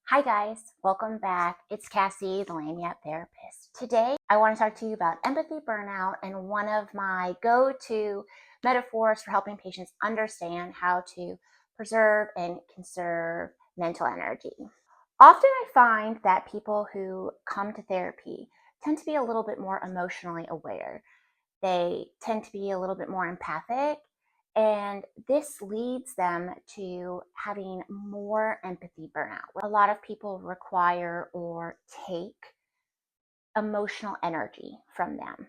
Hi guys, welcome back. It's Cassie, the Lanyard Therapist. Today, I want to talk to you about empathy burnout and one of my go-to metaphors for helping patients understand how to preserve and conserve mental energy. Often I find that people who come to therapy tend to be a little bit more emotionally aware. They tend to be a little bit more empathic, and this leads them to having more empathy burnout. A lot of people require or take emotional energy from them.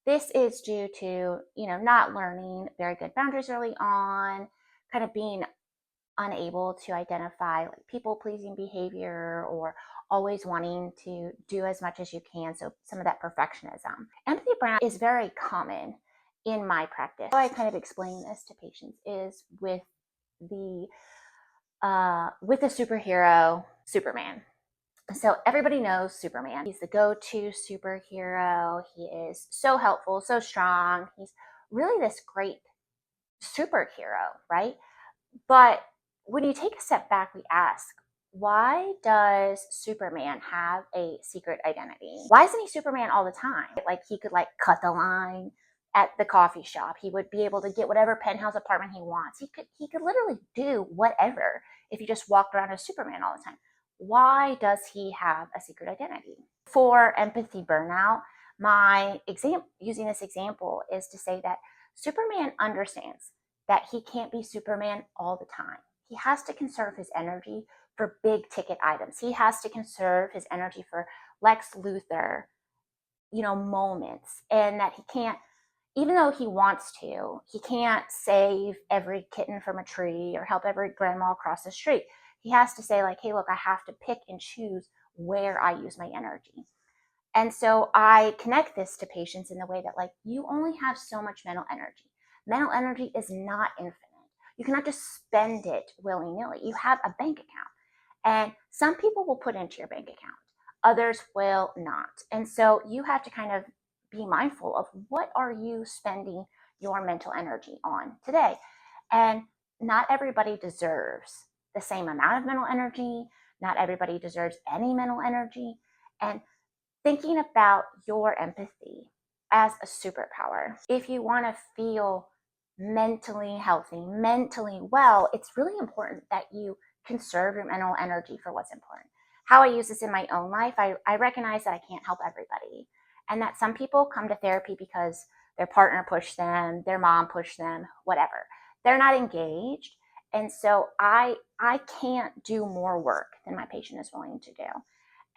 This is due to, not learning very good boundaries early on, kind of being unable to identify like people pleasing behavior or always wanting to do as much as you can. So some of that perfectionism. Empathy burnout is very common in my practice. How I kind of explain this to patients is the with the superhero Superman. So everybody knows Superman. He's the go-to superhero. He is so helpful, so strong. He's really this great superhero, right? But when you take a step back, we ask, why does Superman have a secret identity? Why isn't he Superman all the time? Like he could cut the line at the coffee shop. He would be able to get whatever penthouse apartment he wants. He could literally do whatever if he just walked around as Superman all the time. Why does he have a secret identity? For empathy burnout, my example using this example is to say that Superman understands that he can't be Superman all the time. He has to conserve his energy for big ticket items. He has to conserve his energy for Lex Luthor, moments, and that he can't, even though he wants to, he can't save every kitten from a tree or help every grandma across the street. He has to say hey, look, I have to pick and choose where I use my energy. And so I connect this to patients in the way that you only have so much mental energy. Mental energy is not infinite. You cannot just spend it willy-nilly. You have a bank account. And some people will put into your bank account. Others will not. And so you have to kind of be mindful of what are you spending your mental energy on today. And not everybody deserves the same amount of mental energy. Not everybody deserves any mental energy. And thinking about your empathy as a superpower. If you want to feel mentally healthy, mentally well, it's really important that you conserve your mental energy for what's important. How I use this in my own life, I recognize that I can't help everybody, and that some people come to therapy because their partner pushed them, their mom pushed them, whatever. They're not engaged, and so I can't do more work than my patient is willing to do.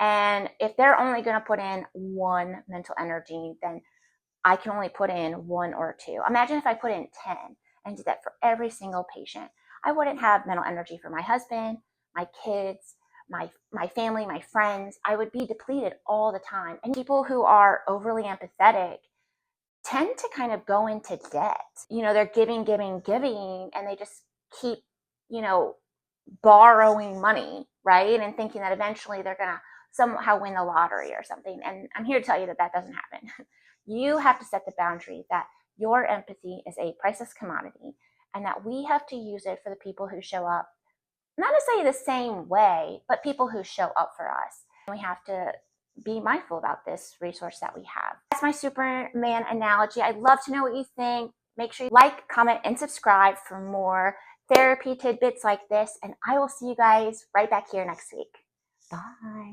And if they're only going to put in one mental energy, then I can only put in one or two. Imagine if I put in 10 and did that for every single patient. I wouldn't have mental energy for my husband, my kids, my family, my friends. I would be depleted all the time. And people who are overly empathetic tend to kind of go into debt. They're giving, giving, giving, and they just keep, borrowing money, right? And thinking that eventually they're going to somehow win the lottery or something. And I'm here to tell you that doesn't happen. You have to set the boundary that your empathy is a priceless commodity and that we have to use it for the people who show up, not necessarily the same way, but people who show up for us. And we have to be mindful about this resource that we have. That's my Superman analogy. I'd love to know what you think. Make sure you like, comment, and subscribe for more therapy tidbits like this. And I will see you guys right back here next week. Bye.